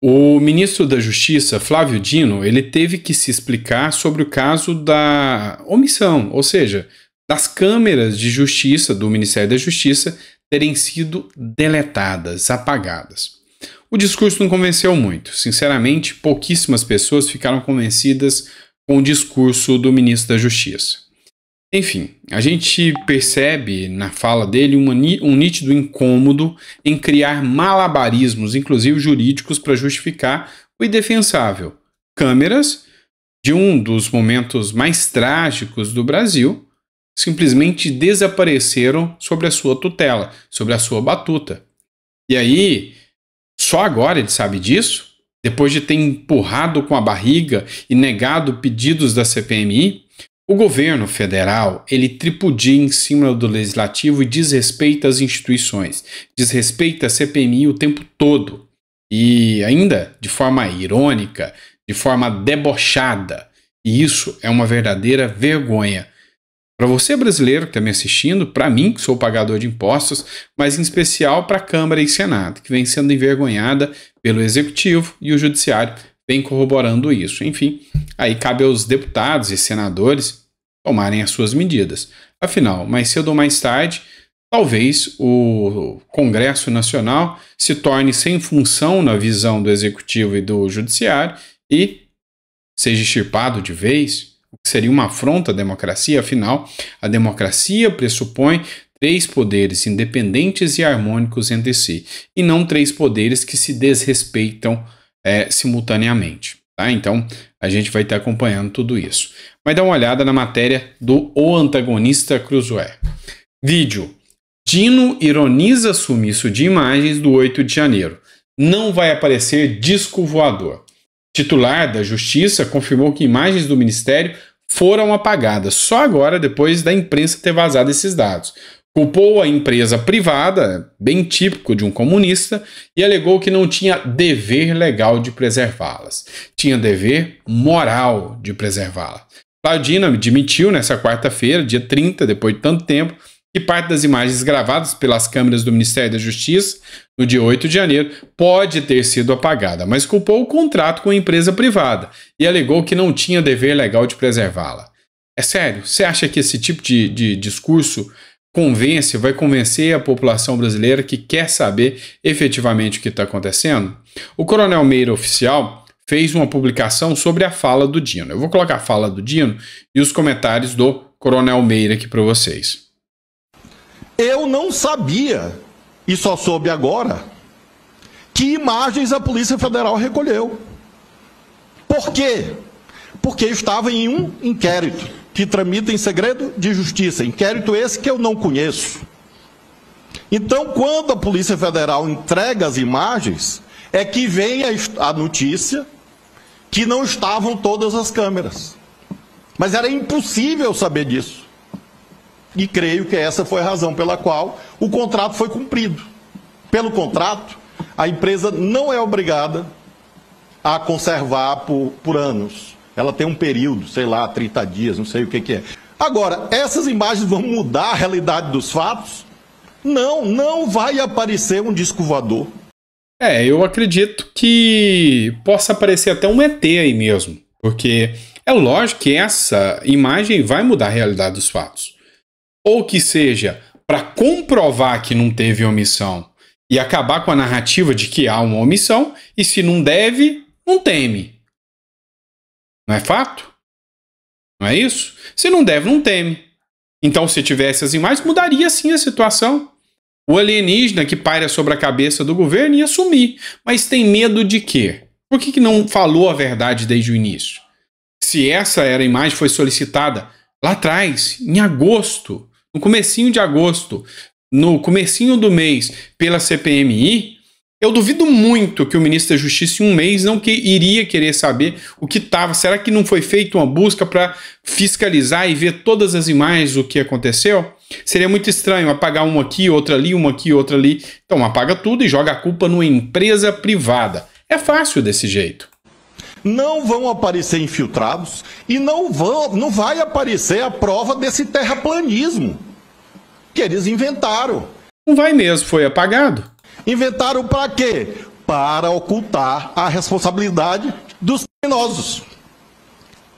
O ministro da Justiça, Flávio Dino, ele teve que se explicar sobre o caso da omissão, ou seja, das câmeras de justiça do Ministério da Justiça terem sido deletadas, apagadas. O discurso não convenceu muito. Sinceramente, pouquíssimas pessoas ficaram convencidas com o discurso do ministro da Justiça. Enfim, a gente percebe na fala dele um nítido incômodo em criar malabarismos, inclusive jurídicos, para justificar o indefensável. Câmeras de um dos momentos mais trágicos do Brasil simplesmente desapareceram sobre a sua tutela, sobre a sua batuta. E aí, só agora ele sabe disso? Depois de ter empurrado com a barriga e negado pedidos da CPMI? O governo federal, ele tripudia em cima do legislativo e desrespeita as instituições, desrespeita a CPMI o tempo todo. E ainda de forma irônica, de forma debochada. E isso é uma verdadeira vergonha. Para você brasileiro que está me assistindo, para mim, que sou pagador de impostos, mas em especial para a Câmara e Senado, que vem sendo envergonhada pelo Executivo e o Judiciário vem corroborando isso. Enfim, aí cabe aos deputados e senadores tomarem as suas medidas. Afinal, mais cedo ou mais tarde, talvez o Congresso Nacional se torne sem função na visão do Executivo e do Judiciário e seja extirpado de vez, o que seria uma afronta à democracia. Afinal, a democracia pressupõe 3 poderes independentes e harmônicos entre si, e não 3 poderes que se desrespeitam simultaneamente. Tá? Então, a gente vai estar acompanhando tudo isso. Mas dá uma olhada na matéria do O Antagonista Cruzoé. Vídeo. Dino ironiza sumiço de imagens do 8 de janeiro. Não vai aparecer disco voador. Titular da Justiça confirmou que imagens do Ministério foram apagadas só agora, depois da imprensa ter vazado esses dados. Culpou a empresa privada, bem típico de um comunista, e alegou que não tinha dever legal de preservá-las. Tinha dever moral de preservá-las. Claudina admitiu nessa quarta-feira, dia 30, depois de tanto tempo, que parte das imagens gravadas pelas câmeras do Ministério da Justiça, no dia 8 de janeiro, pode ter sido apagada, mas culpou o contrato com a empresa privada e alegou que não tinha dever legal de preservá-la. É sério? Você acha que esse tipo de discurso vai convencer a população brasileira que quer saber efetivamente o que está acontecendo? O Coronel Meira Oficial fez uma publicação sobre a fala do Dino. Eu vou colocar a fala do Dino e os comentários do Coronel Meira aqui para vocês. Eu não sabia, e só soube agora, que imagens a Polícia Federal recolheu. Por quê? Porque estava em um inquérito que tramita em segredo de justiça, inquérito esse que eu não conheço. Então, quando a Polícia Federal entrega as imagens, é que vem a notícia que não estavam todas as câmeras. Mas era impossível saber disso. E creio que essa foi a razão pela qual o contrato foi cumprido. Pelo contrato, a empresa não é obrigada a conservar por anos. Ela tem um período, sei lá, 30 dias, não sei o que é. Agora, essas imagens vão mudar a realidade dos fatos? Não, não vai aparecer um disco voador. Eu acredito que possa aparecer até um ET aí mesmo. Porque é lógico que essa imagem vai mudar a realidade dos fatos. Ou que seja, para comprovar que não teve omissão e acabar com a narrativa de que há uma omissão, e se não deve, não teme. Não é fato? Não é isso? Se não deve, não teme. Então, se tivesse as imagens, mudaria sim a situação. O alienígena que paira sobre a cabeça do governo ia sumir. Mas tem medo de quê? Por que não falou a verdade desde o início? Se essa era a imagem foi solicitada lá atrás, em agosto, no comecinho de agosto, no comecinho do mês, pela CPMI, eu duvido muito que o ministro da Justiça, em um mês, não iria querer saber o que estava. Será que não foi feita uma busca para fiscalizar e ver todas as imagens do que aconteceu? Seria muito estranho apagar uma aqui, outra ali, uma aqui, outra ali. Então apaga tudo e joga a culpa numa empresa privada. É fácil desse jeito. Não vão aparecer infiltrados e não vai aparecer a prova desse terraplanismo que eles inventaram. Não vai mesmo, foi apagado. Inventaram para quê? para ocultar a responsabilidade dos criminosos.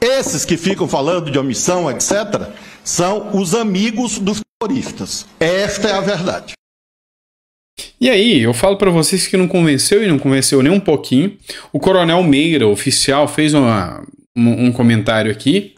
Esses que ficam falando de omissão, etc., são os amigos dos terroristas. Esta é a verdade. E aí, eu falo para vocês que não convenceu e não convenceu nem um pouquinho. O Coronel Meira, oficial, fez um comentário aqui.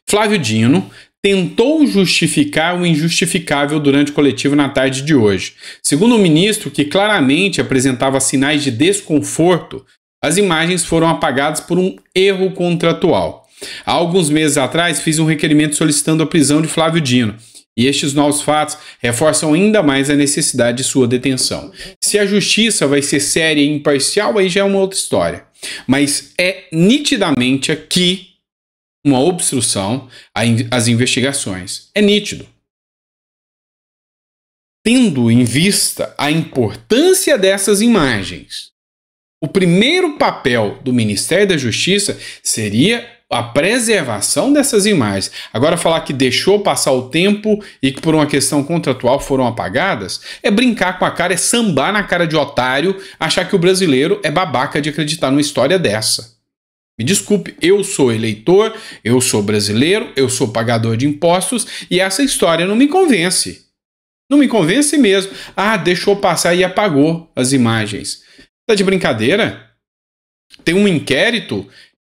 Flávio Dino tentou justificar o injustificável durante o coletivo na tarde de hoje. Segundo o ministro, que claramente apresentava sinais de desconforto, as imagens foram apagadas por um erro contratual. Há alguns meses atrás, fiz um requerimento solicitando a prisão de Flávio Dino, e estes novos fatos reforçam ainda mais a necessidade de sua detenção. Se a justiça vai ser séria e imparcial, aí já é uma outra história. Mas é nitidamente aqui uma obstrução às investigações. É nítido. Tendo em vista a importância dessas imagens, o primeiro papel do Ministério da Justiça seria a preservação dessas imagens. Agora, falar que deixou passar o tempo e que por uma questão contratual foram apagadas, é brincar com a cara, é sambar na cara de otário, achar que o brasileiro é babaca de acreditar numa história dessa. Me desculpe, eu sou eleitor, eu sou brasileiro, eu sou pagador de impostos e essa história não me convence. Não me convence mesmo. Ah, deixou passar e apagou as imagens. Tá de brincadeira? Tem um inquérito.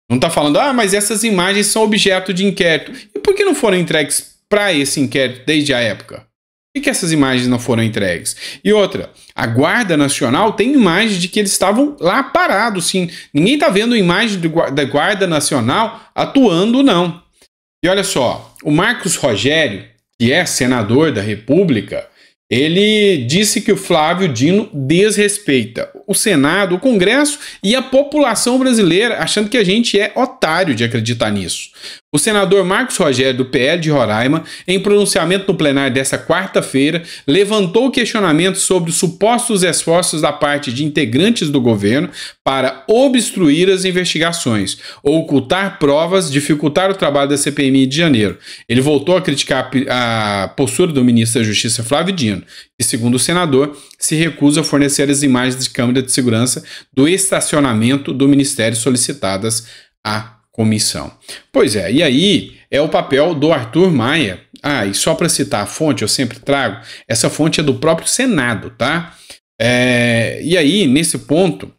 Não está falando, mas essas imagens são objeto de inquérito. E por que não foram entregues para esse inquérito desde a época? Por que essas imagens não foram entregues? E outra, a Guarda Nacional tem imagens de que eles estavam lá parados, sim. Ninguém está vendo imagem da Guarda Nacional atuando, não. E olha só, o Marcos Rogério, que é senador da República, ele disse que o Flávio Dino desrespeita o Senado, o Congresso e a população brasileira, achando que a gente é otário de acreditar nisso. O senador Marcos Rogério, do PL de Roraima, em pronunciamento no plenário desta quarta-feira, levantou questionamentos sobre os supostos esforços da parte de integrantes do governo para obstruir as investigações, ocultar provas, dificultar o trabalho da CPMI de janeiro. Ele voltou a criticar a postura do ministro da Justiça, Flávio Dino, que, segundo o senador, se recusa a fornecer as imagens de câmera de segurança do estacionamento do ministério solicitadas à comissão. Pois é, e aí é o papel do Arthur Maia. E só para citar a fonte, eu sempre trago, essa fonte é do próprio Senado, tá? E aí, nesse ponto,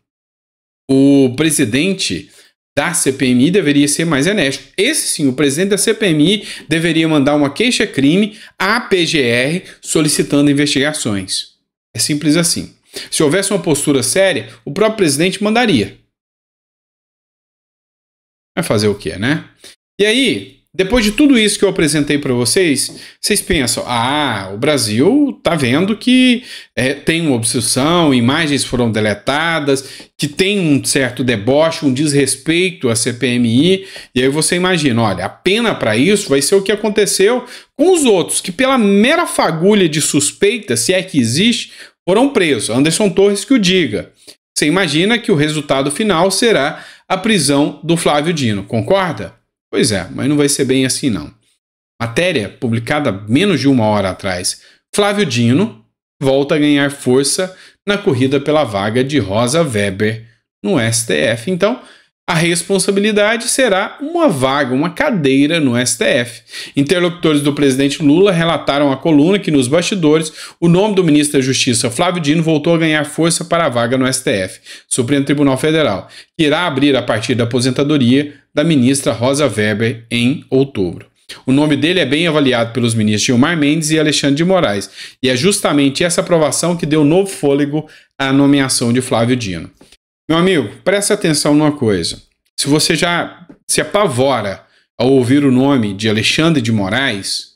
o presidente da CPMI deveria ser mais enérgico. Esse sim, o presidente da CPMI deveria mandar uma queixa-crime à PGR solicitando investigações. É simples assim. Se houvesse uma postura séria, o próprio presidente mandaria. Vai fazer o quê, né? E aí, depois de tudo isso que eu apresentei para vocês, vocês pensam, o Brasil tá vendo que tem uma obstrução, imagens foram deletadas, que tem um certo deboche, um desrespeito à CPMI, e aí você imagina, olha, a pena para isso vai ser o que aconteceu com os outros, que pela mera fagulha de suspeita, se é que existe, foram presos. Anderson Torres que o diga. Você imagina que o resultado final será a prisão do Flávio Dino, concorda? Pois é, mas não vai ser bem assim não. Matéria publicada menos de uma hora atrás. Flávio Dino volta a ganhar força na corrida pela vaga de Rosa Weber no STF. Então, a responsabilidade será uma vaga, uma cadeira no STF. Interlocutores do presidente Lula relataram à coluna que, nos bastidores, o nome do ministro da Justiça, Flávio Dino, voltou a ganhar força para a vaga no STF, Supremo Tribunal Federal, que irá abrir a partir da aposentadoria da ministra Rosa Weber em outubro. O nome dele é bem avaliado pelos ministros Gilmar Mendes e Alexandre de Moraes, e é justamente essa aprovação que deu novo fôlego à nomeação de Flávio Dino. Meu amigo, presta atenção numa coisa. Se você já se apavora ao ouvir o nome de Alexandre de Moraes,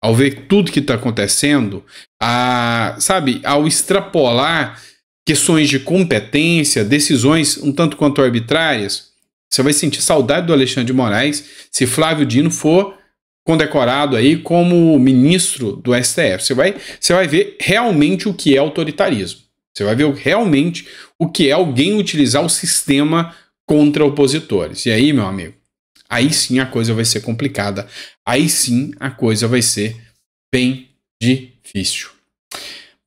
ao ver tudo que está acontecendo, ao extrapolar questões de competência, decisões um tanto quanto arbitrárias, você vai sentir saudade do Alexandre de Moraes se Flávio Dino for condecorado aí como ministro do STF. Você vai ver realmente o que é autoritarismo. Você vai ver realmente o que é alguém utilizar o sistema contra opositores. E aí, meu amigo, aí sim a coisa vai ser complicada. Aí sim a coisa vai ser bem difícil.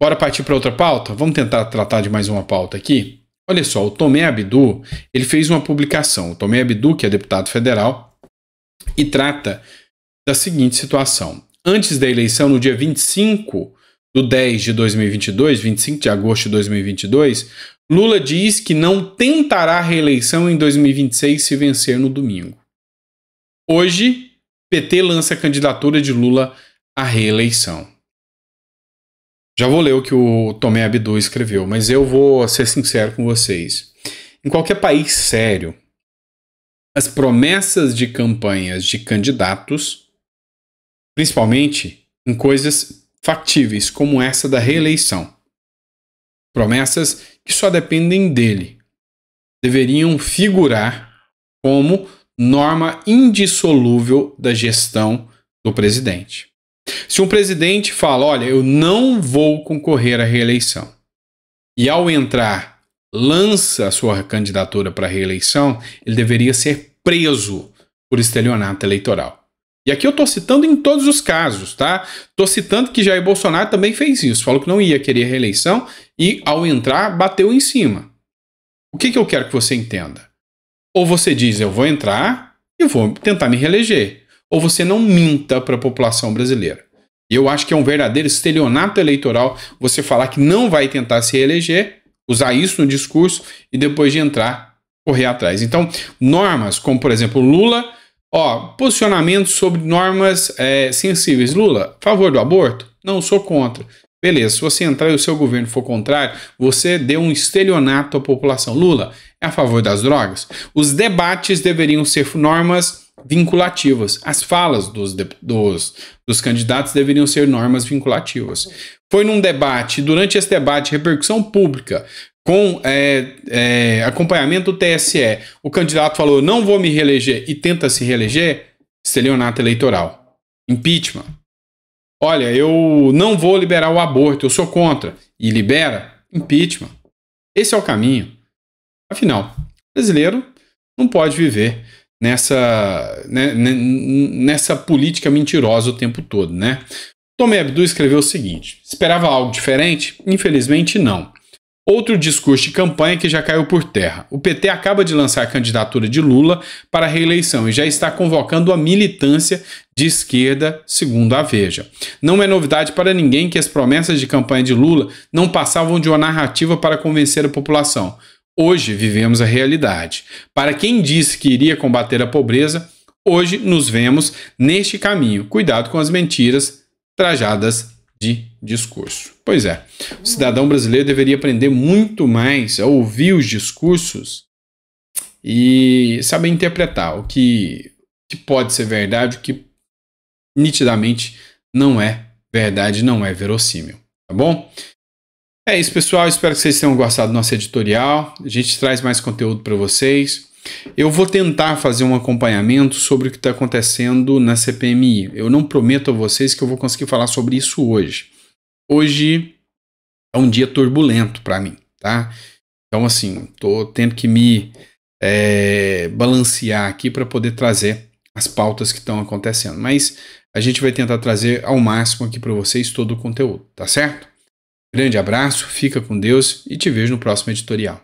Bora partir para outra pauta? Vamos tentar tratar de mais uma pauta aqui? Olha só, o Tomé Abdu, ele fez uma publicação. O Tomé Abdu, que é deputado federal, e trata da seguinte situação. Antes da eleição, no dia 25/10 de 2022, 25 de agosto de 2022, Lula diz que não tentará reeleição em 2026 se vencer no domingo. Hoje, PT lança a candidatura de Lula à reeleição. Já vou ler o que o Tomé Abdu escreveu, mas eu vou ser sincero com vocês. Em qualquer país sério, as promessas de campanhas de candidatos, principalmente em coisas factíveis, como essa da reeleição, promessas que só dependem dele, deveriam figurar como norma indissolúvel da gestão do presidente. Se um presidente fala, olha, eu não vou concorrer à reeleição, e ao entrar lança a sua candidatura para a reeleição, ele deveria ser preso por estelionato eleitoral. E aqui eu estou citando em todos os casos, tá? Estou citando que Jair Bolsonaro também fez isso, falou que não ia querer reeleição e ao entrar bateu em cima. O que eu quero que você entenda? Ou você diz, eu vou entrar e vou tentar me reeleger. Ou você não minta para a população brasileira. E eu acho que é um verdadeiro estelionato eleitoral você falar que não vai tentar se reeleger, usar isso no discurso e depois de entrar, correr atrás. Então, normas como, por exemplo, Lula, posicionamento sobre normas sensíveis. Lula, a favor do aborto? Não, sou contra. Beleza, se você entrar e o seu governo for contrário, você deu um estelionato à população. Lula, é a favor das drogas? Os debates deveriam ser normas vinculativas. As falas dos candidatos deveriam ser normas vinculativas. Foi num debate, durante esse debate, repercussão pública, com acompanhamento do TSE, o candidato falou, não vou me reeleger e tenta se reeleger, estelionato eleitoral. Impeachment. Olha, eu não vou liberar o aborto, eu sou contra. E libera, impeachment. Esse é o caminho. Afinal, o brasileiro não pode viver nessa política mentirosa o tempo todo, né? Tomé Abdu escreveu o seguinte: esperava algo diferente? Infelizmente não. Outro discurso de campanha que já caiu por terra. O PT acaba de lançar a candidatura de Lula para a reeleição e já está convocando a militância de esquerda, segundo a Veja. Não é novidade para ninguém que as promessas de campanha de Lula não passavam de uma narrativa para convencer a população. Hoje vivemos a realidade. Para quem disse que iria combater a pobreza, hoje nos vemos neste caminho. Cuidado com as mentiras trajadas de discurso. Pois é, o cidadão brasileiro deveria aprender muito mais a ouvir os discursos e saber interpretar o que pode ser verdade, o que nitidamente não é verdade, não é verossímil, tá bom? É isso, pessoal. Espero que vocês tenham gostado do nosso editorial. A gente traz mais conteúdo para vocês. Eu vou tentar fazer um acompanhamento sobre o que está acontecendo na CPMI. Eu não prometo a vocês que eu vou conseguir falar sobre isso hoje. Hoje é um dia turbulento para mim, tá? Então, assim, estou tendo que me balancear aqui para poder trazer as pautas que estão acontecendo. Mas a gente vai tentar trazer ao máximo aqui para vocês todo o conteúdo, tá certo? Grande abraço, fica com Deus e te vejo no próximo editorial.